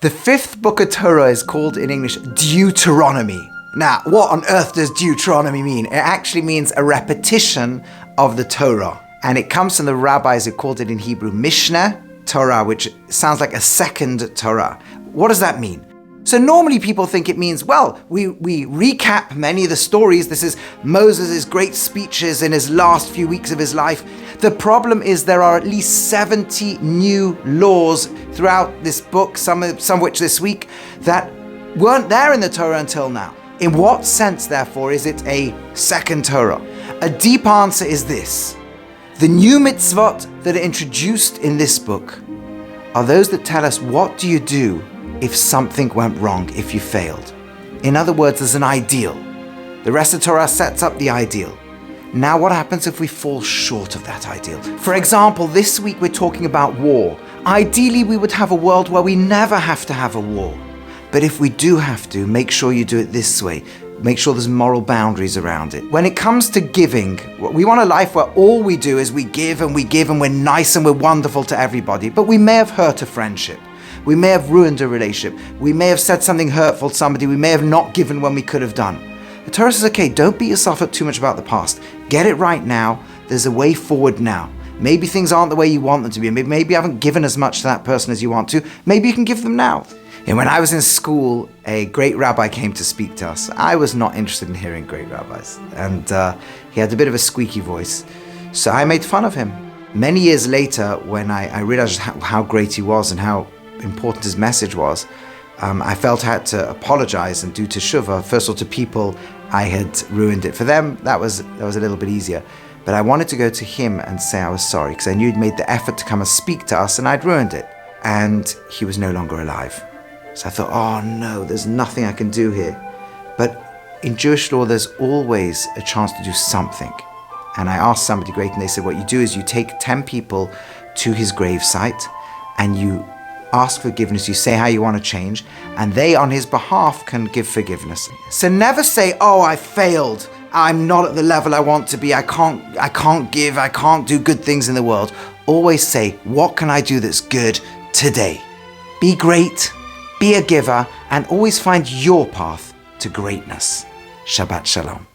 The fifth book of Torah is called in English Deuteronomy. Now, what on earth does Deuteronomy mean? It actually means a repetition of the Torah. And it comes from the rabbis who called it in Hebrew Mishnah Torah, which sounds like a second Torah. What does that mean? So normally people think it means, well, we recap many of the stories. This is Moses' great speeches in his last few weeks of his life. The problem is there are at least 70 new laws throughout this book, some of which this week, that weren't there in the Torah until now. In what sense, therefore, is it a second Torah? A deep answer is this. The new mitzvot that are introduced in this book are those that tell us what do you do if something went wrong, if you failed. In other words, there's an ideal. The rest of Torah sets up the ideal. Now what happens if we fall short of that ideal? For example, this week we're talking about war. Ideally, we would have a world where we never have to have a war. But if we do have to, make sure you do it this way. Make sure there's moral boundaries around it. When it comes to giving, we want a life where all we do is we give and we're nice and we're wonderful to everybody. But we may have hurt a friendship. We may have ruined a relationship. We may have said something hurtful to somebody. We may have not given when we could have done. The Torah says, okay, don't beat yourself up too much about the past. Get it right now. There's a way forward now. Maybe things aren't the way you want them to be. Maybe you haven't given as much to that person as you want to. Maybe you can give them now. And when I was in school, a great rabbi came to speak to us. I was not interested in hearing great rabbis. And he had a bit of a squeaky voice. So I made fun of him. Many years later, when I realized how great he was and how important his message was, I felt I had to apologize and do teshuvah, first of all to people I had ruined it for them. That was a little bit easier. But I wanted to go to him and say I was sorry, because I knew he'd made the effort to come and speak to us and I'd ruined it. And he was no longer alive. So I thought, oh no, there's nothing I can do here. But in Jewish law, there's always a chance to do something. And I asked somebody great, and they said, what you do is you take 10 people to his gravesite and you ask forgiveness, you say how you want to change, and they on his behalf can give forgiveness. So never say, oh, I failed. I'm not at the level I want to be. I can't give, I can't do good things in the world. Always say, what can I do that's good today? Be great. Be a giver, and always find your path to greatness. Shabbat Shalom.